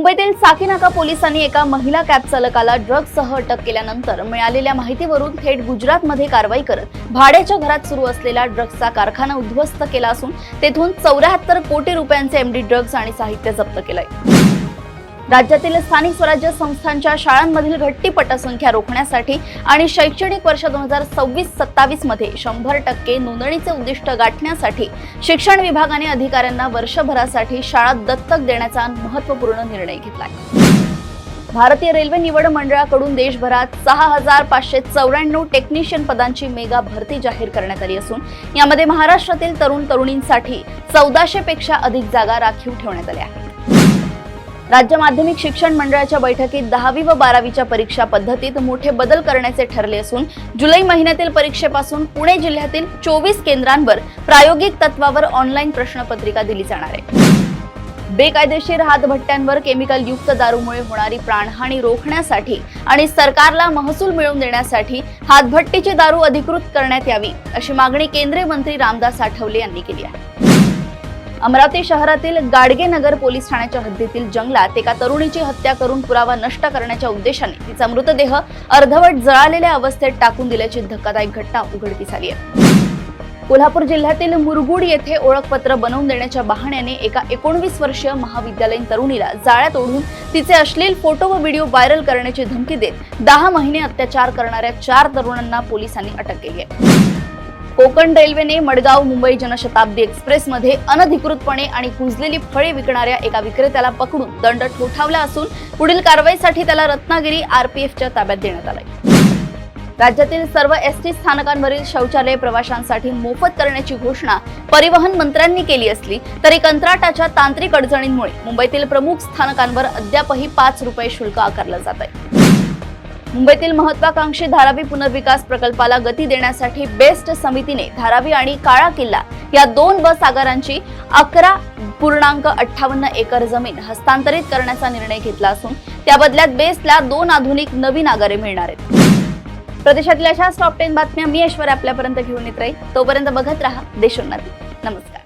मुंबईतील साकीनाका पोलिसांनी एका महिला कॅब चालकाला ड्रग्जसह अटक केल्यानंतर मिळालेल्या माहितीवरून थेट गुजरातमध्ये कारवाई करत भाड्याच्या घरात सुरू असलेला ड्रग्जचा कारखाना उद्ध्वस्त केला असून तेथून 74 कोटी रुपयांचे एमडी ड्रग्ज आणि साहित्य जप्त केलंय। राज्यातील स्थानिक स्वराज्य संस्थांच्या शाळांमधील घटती पटसंख्या रोखण्यासाठी आणि शैक्षणिक वर्ष 2026-27 मध्ये 100% नोंदणीचे उद्दिष्ट गाठण्यासाठी शिक्षण विभागाने अधिकाऱ्यांना वर्षभरासाठी शाळा दत्तक देण्याचा महत्त्वपूर्ण निर्णय घेतलाय। भारतीय रेल्वे निवड मंडळाकडून देशभरात 6594 टेक्निशियन पदांची मेगा भरती जाहीर करण्यात आली असून यामध्ये महाराष्ट्रातील तरुण तरुणींसाठी 1400 पेक्षा अधिक जागा राखीव ठेवण्यात आल्या आहेत। राज्य माध्यमिक शिक्षण मंडळाच्या बैठकीत 10वी व 12वीच्या परीक्षा पद्धतीत मोठे बदल करण्याचे ठरले असून जुलै महिन्यातील परीक्षेपासून पुणे जिल्ह्यातील 24 केंद्रांवर प्रायोगिक तत्वावर ऑनलाईन प्रश्नपत्रिका दिली जाणार आहे। बेकायदेशीर हातभट्ट्यांवर केमिकल युक्त दारूमुळे होणारी प्राणहानी रोखण्यासाठी आणि सरकारला महसूल मिळवून देण्यासाठी हातभट्टीची दारू अधिकृत करण्यात यावी अशी मागणी केंद्रीय मंत्री रामदास आठवले यांनी केली आहे। अमरावती शहरातील गाडगे नगर पोलीस ठाण्याच्या हद्दीतील जंगलात एका तरुणीची हत्या करून पुरावा नष्ट करण्याच्या उद्देशाने तिचा मृतदेह अर्धवट जळालेल्या अवस्थेत टाकून दिल्याची धक्कादायक घटना उघडकीस आली आहे। कोल्हापूर जिल्ह्यातील मुरगुड येथे ओळखपत्र बनवून देण्याच्या बहाण्याने एका 19 वर्षीय महाविद्यालयीन तरुणीला जाळ्यात ओढून तिचे अश्लील फोटो व व्हिडिओ व्हायरल करण्याची धमकी देत 10 महिने अत्याचार करणाऱ्या 4 तरुणांना पोलिसांनी अटक केली आहे। कोकण रेल्वेने मडगाव मुंबई जनशताब्दी एक्सप्रेसमध्ये अनधिकृतपणे आणि कुजलेली फळे विकणाऱ्या एका विक्रेत्याला पकडून दंड ठोठावला असून पुढील कारवाईसाठी त्याला रत्नागिरी आरपीएफच्या ताब्यात देण्यात आले। राज्यातील सर्व एसटी स्थानकांवरील शौचालय प्रवाशांसाठी मोफत करण्याची घोषणा परिवहन मंत्र्यांनी केली असली तरी कंत्राटाच्या तांत्रिक अडचणींमुळे मुंबईतील प्रमुख स्थानकांवर अद्यापही 5 रुपये शुल्क आकारलं जात आहे। मुंबईतील महत्वाकांक्षी धारावी पुनर्विकास प्रकल्पाला गती देण्यासाठी बेस्ट समितीने धारावी आणि काळा किल्ला या 2 बस आगारांची 11.58 एकर जमीन हस्तांतरित करण्याचा निर्णय घेतला असून त्या बदल्यात बेस्टला 2 आधुनिक नवीन आगारे मिळणार आहेत। प्रदेशातील अशाच टॉप 10 बातम्या मी ऐश्वर्या आपल्यापर्यंत घेऊन येत राहील। तोपर्यंत बघत रहा देशोन्नती। नमस्कार।